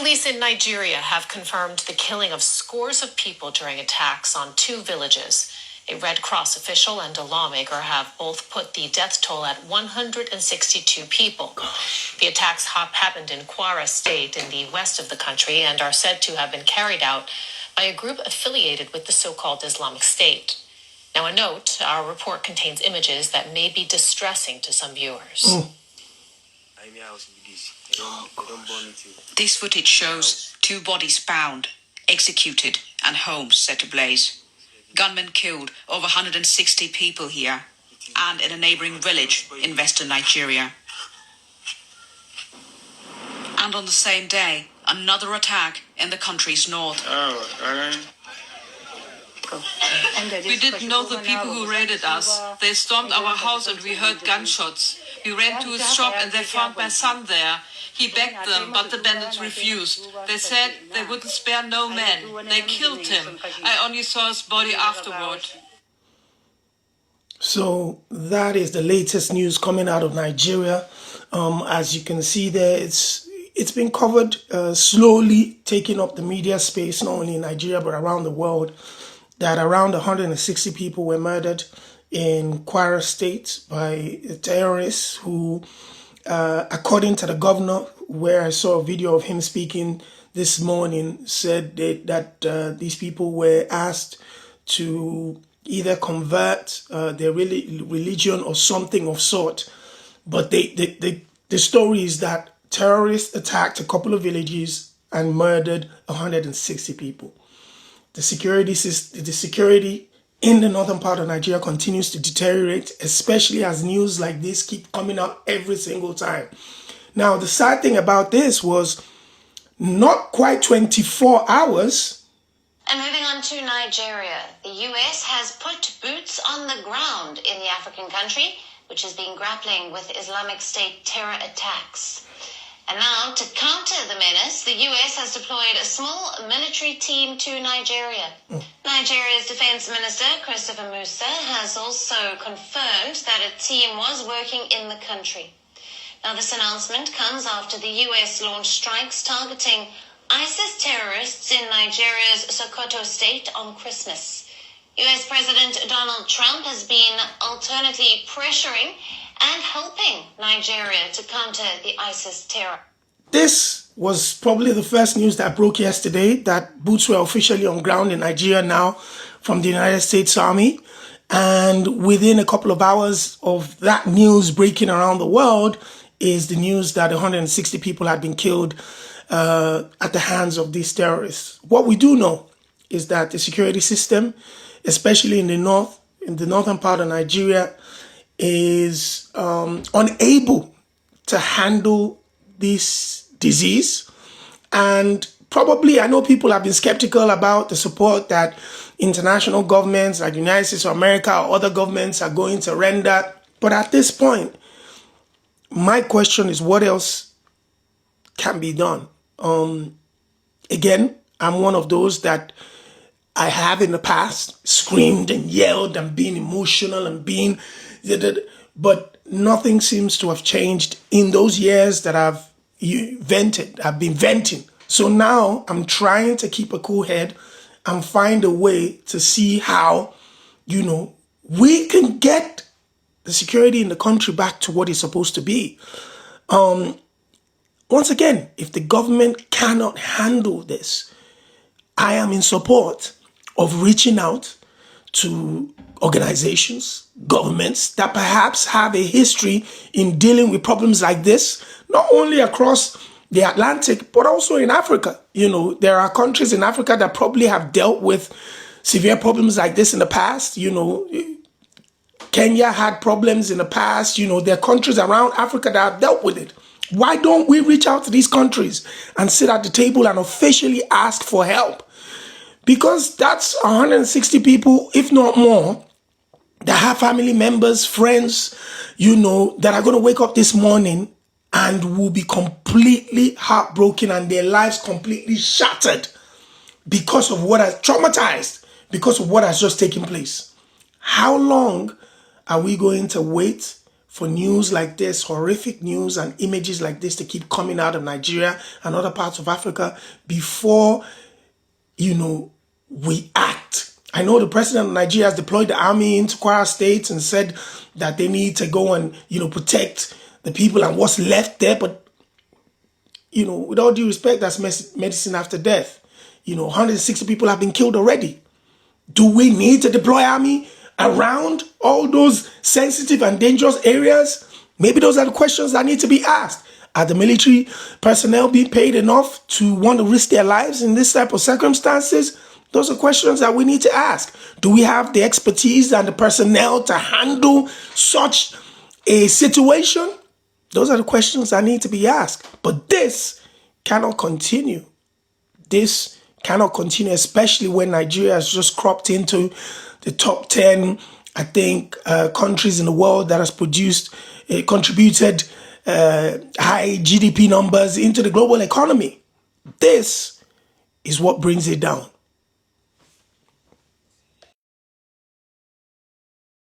Police in Nigeria have confirmed the killing of scores of people during attacks on two villages. A Red Cross official and a lawmaker have both put the death toll at 162 people. The attacks happened in Kwara State in the west of the country and are said to have been carried out by a group affiliated with the so-called Islamic State. Now, a note, our report contains images that may be distressing to some viewers. This footage shows two bodies bound, executed, and homes set ablaze. Gunmen killed over 160 people here and in a neighboring village in western Nigeria. And on the same day, another attack in the country's north. We didn't know the people who raided us. They stormed our house and we heard gunshots. We ran to his shop and they found my son there. He begged them, but the bandits refused. They said they wouldn't spare no man. They killed him. I only saw his body afterward. So that is the latest news coming out of Nigeria. As you can see there, it's been covered slowly, taking up the media space, not only in Nigeria but around the world, that around 160 people were murdered in Kwara State by terrorists who, according to the governor, where I saw a video of him speaking this morning, said that these people were asked to either convert their religion or something of sort. But the story is that terrorists attacked a couple of villages and murdered 160 people. The security in the northern part of Nigeria continues to deteriorate, especially as news like this keep coming out every single time. Now, the sad thing about this was not quite 24 hours. And moving on to Nigeria, the US has put boots on the ground in the African country, which has been grappling with Islamic State terror attacks. And now, to counter the menace, the US has deployed a small military team to Nigeria. Nigeria's Defense Minister, Christopher Musa, has also confirmed that a team was working in the country. Now, this announcement comes after the US launched strikes targeting ISIS terrorists in Nigeria's Sokoto state on Christmas. US President Donald Trump has been alternately pressuring and helping Nigeria to counter the ISIS terror. This was probably the first news that broke yesterday, that boots were officially on ground in Nigeria now from the United States Army. And within a couple of hours of that news breaking around the world is the news that 160 people had been killed at the hands of these terrorists. What we do know is that the security system, especially in the northern part of Nigeria, is unable to handle this disease. And probably, I know people have been skeptical about the support that international governments like the United States of America or other governments are going to render. But at this point, my question is, what else can be done? Again, I'm one of those that I have in the past screamed and yelled and been emotional and but nothing seems to have changed in those years that I've been venting. So now I'm trying to keep a cool head and find a way to see how, we can get the security in the country back to what it's supposed to be. Once again, if the government cannot handle this, I am in support of reaching out to organizations, governments that perhaps have a history in dealing with problems like this, not only across the Atlantic, but also in Africa. There are countries in Africa that probably have dealt with severe problems like this in the past. Kenya had problems in the past. There are countries around Africa that have dealt with it. Why don't we reach out to these countries and sit at the table and officially ask for help? Because that's 160 people, if not more, that have family members, friends, that are going to wake up this morning and will be completely heartbroken and their lives completely shattered because of what has traumatized, because of what has just taken place. How long are we going to wait for news like this, horrific news and images like this to keep coming out of Nigeria and other parts of Africa before, we act. I know the president of Nigeria has deployed the army into Kwara State and said that they need to go and, protect the people and what's left there. But, with all due respect, that's medicine after death. 160 people have been killed already. Do we need to deploy army around all those sensitive and dangerous areas? Maybe those are the questions that need to be asked. Are the military personnel being paid enough to want to risk their lives in this type of circumstances? Those are questions that we need to ask. Do we have the expertise and the personnel to handle such a situation? Those are the questions that need to be asked. But this cannot continue. This cannot continue, especially when Nigeria has just cropped into the top 10, I think, countries in the world that has contributed high GDP numbers into the global economy. This is what brings it down.